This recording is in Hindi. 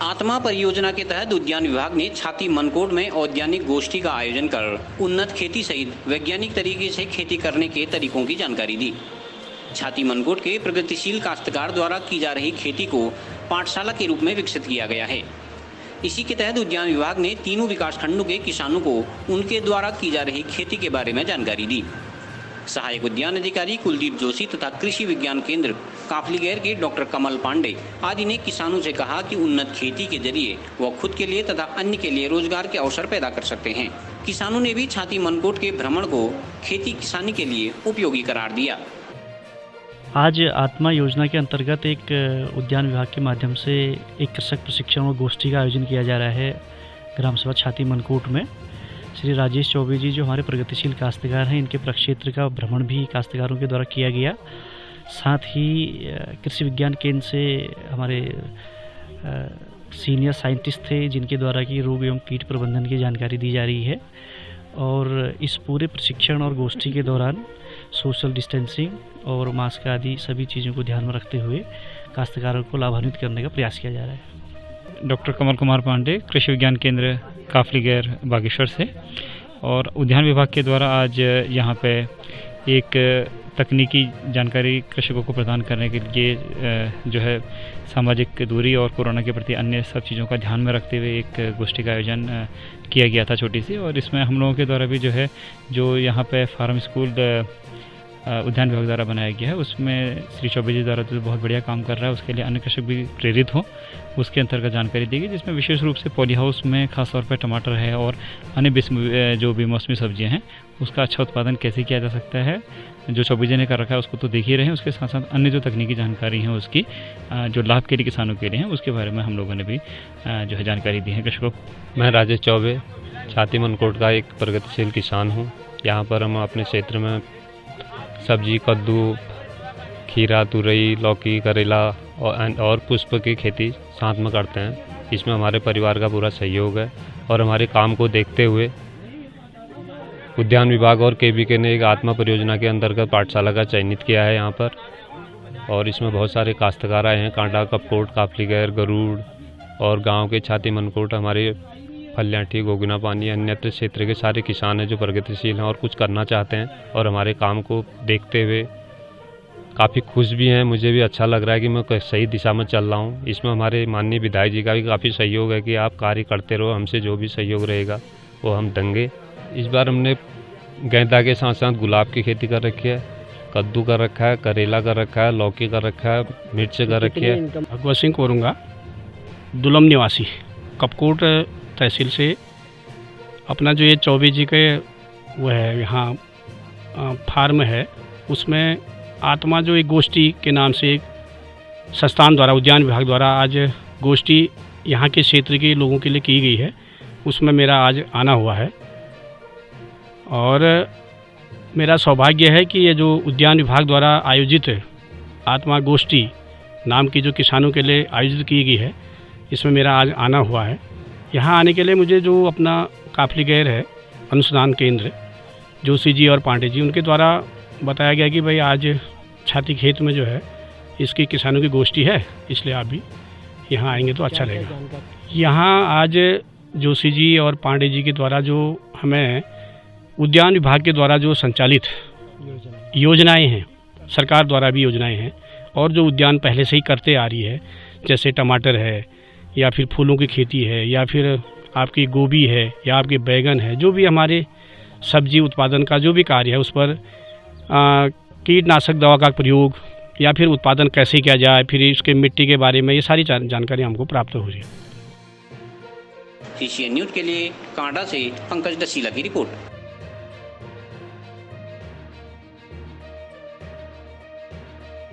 आत्मा परियोजना के तहत उद्यान विभाग ने छाती मनकोट में औद्यानिक गोष्ठी का आयोजन कर उन्नत खेती सहित वैज्ञानिक तरीके से खेती करने के तरीकों की जानकारी दी। छाती मनकोट के प्रगतिशील काश्तकार द्वारा की जा रही खेती को पाठशाला के रूप में विकसित किया गया है। इसी के तहत उद्यान विभाग ने तीनों विकासखंडों के किसानों को उनके द्वारा की जा रही खेती के बारे में जानकारी दी। सहायक उद्यान अधिकारी कुलदीप जोशी तथा कृषि विज्ञान केंद्र काफलीगैर के डॉक्टर कमल पांडे आदि ने किसानों से कहा कि उन्नत खेती के जरिए वह खुद के लिए तथा अन्य के लिए रोजगार के अवसर पैदा कर सकते हैं। किसानों ने भी छाती मनकोट के भ्रमण को खेती किसानी के लिए उपयोगी करार दिया। आज आत्मा योजना के अंतर्गत एक उद्यान विभाग के माध्यम से एक कृषक प्रशिक्षण और गोष्ठी का आयोजन किया जा रहा है ग्राम सभा छाती मनकोट में। श्री राजेश चौबे जी जो हमारे प्रगतिशील काश्तकार हैं, इनके प्रक्षेत्र का भ्रमण भी काश्तकारों के द्वारा किया गया। साथ ही कृषि विज्ञान केंद्र से हमारे सीनियर साइंटिस्ट थे जिनके द्वारा की रोग एवं कीट प्रबंधन की जानकारी दी जा रही है। और इस पूरे प्रशिक्षण और गोष्ठी के दौरान सोशल डिस्टेंसिंग और मास्क आदि सभी चीज़ों को ध्यान में रखते हुए काश्तकारों को लाभान्वित करने का प्रयास किया जा रहा है। डॉक्टर कमल कुमार पांडे, कृषि विज्ञान केंद्र काफलीगैर बागेश्वर से। और उद्यान विभाग के द्वारा आज यहाँ पे एक तकनीकी जानकारी कृषकों को प्रदान करने के लिए जो है सामाजिक दूरी और कोरोना के प्रति अन्य सब चीज़ों का ध्यान में रखते हुए एक गोष्ठी का आयोजन किया गया था छोटी सी। और इसमें हम लोगों के द्वारा भी जो है जो यहाँ पे फार्म स्कूल उद्यान विभाग द्वारा बनाया गया है उसमें श्री चौबे जी द्वारा जो बहुत बढ़िया काम कर रहा है उसके लिए अन्य कृषक भी प्रेरित हो, उसके अंतर्गत जानकारी दी गई, जिसमें विशेष रूप से पॉली हाउस में खास तौर पर टमाटर है और अन्य जो बेमौसमी सब्जियां हैं उसका अच्छा उत्पादन कैसे किया जा सकता है जो चौबे जी ने कर रखा है उसको तो देख ही रहे हैं। उसके साथ साथ अन्य जो तकनीकी जानकारी है उसकी जो लाभ के लिए किसानों के लिए हैं उसके बारे में हम लोगों ने भी जो है जानकारी दी है कृषकों को। मैं राजेश चौबे छाती मनकोट का एक प्रगतिशील किसान हूँ। यहाँ पर हम अपने क्षेत्र में सब्जी, कद्दू, खीरा, तुरई, लौकी, करेला और पुष्प की खेती साथ में करते हैं। इसमें हमारे परिवार का पूरा सहयोग है और हमारे काम को देखते हुए उद्यान विभाग और केवीके ने एक आत्मा परियोजना के अंतर्गत पाठशाला का चयनित किया है यहाँ पर। और इसमें बहुत सारे काश्तकार आए हैं, कांटा, कपकोट, काफलीगैर, गरुड़ और गांव के छाती मनकोट, हमारे फल्याठी, गोगना पानी, अन्यत्र क्षेत्र के सारे किसान हैं जो प्रगतिशील हैं और कुछ करना चाहते हैं और हमारे काम को देखते हुए काफ़ी खुश भी हैं। मुझे भी अच्छा लग रहा है कि मैं सही दिशा में चल रहा हूँ। इसमें हमारे माननीय विधायक जी का भी काफ़ी सहयोग है कि आप कार्य करते रहो, हमसे जो भी सहयोग रहेगा वो हम देंगे। इस बार हमने गेंदा के साथ साथ गुलाब की खेती कर रखी है, कद्दू कर रखा है, करेला कर रखा है, लौकी कर रखा है, मिर्च कर रखी है। भगवत सिंह कोरुंगा, दुलम निवासी, कपकोट तहसील से। अपना जो ये चौबे जी के वो है यहाँ फार्म है उसमें आत्मा जो एक गोष्ठी के नाम से एक संस्थान द्वारा उद्यान विभाग द्वारा आज गोष्ठी यहाँ के क्षेत्र के लोगों के लिए की गई है, उसमें मेरा आज आना हुआ है। और मेरा सौभाग्य है कि ये जो उद्यान विभाग द्वारा आयोजित आत्मा गोष्ठी नाम की जो किसानों के लिए आयोजित की गई है इसमें मेरा आज आना हुआ है। यहाँ आने के लिए मुझे जो अपना काफलीगैर है अनुसंधान केंद्र जोशी जी और पांडे जी उनके द्वारा बताया गया कि भाई आज छाती खेत में जो है इसकी किसानों की गोष्ठी है, इसलिए आप भी यहाँ आएंगे तो अच्छा रहेगा। यहाँ आज जोशी जी और पांडे जी के द्वारा जो हमें उद्यान विभाग के द्वारा जो संचालित योजनाएं हैं, सरकार द्वारा भी योजनाएं हैं और जो उद्यान पहले से ही करते आ रही है, जैसे टमाटर है या फिर फूलों की खेती है या फिर आपकी गोभी है या आपके बैगन है, जो भी हमारे सब्जी उत्पादन का जो भी कार्य है उस पर कीटनाशक दवा का प्रयोग या फिर उत्पादन कैसे किया जाए, फिर इसके मिट्टी के बारे में ये सारी जानकारी हमको प्राप्त हो रही है। एशियन न्यूज़ के लिए कांडा से पंकज डसीला की रिपोर्ट।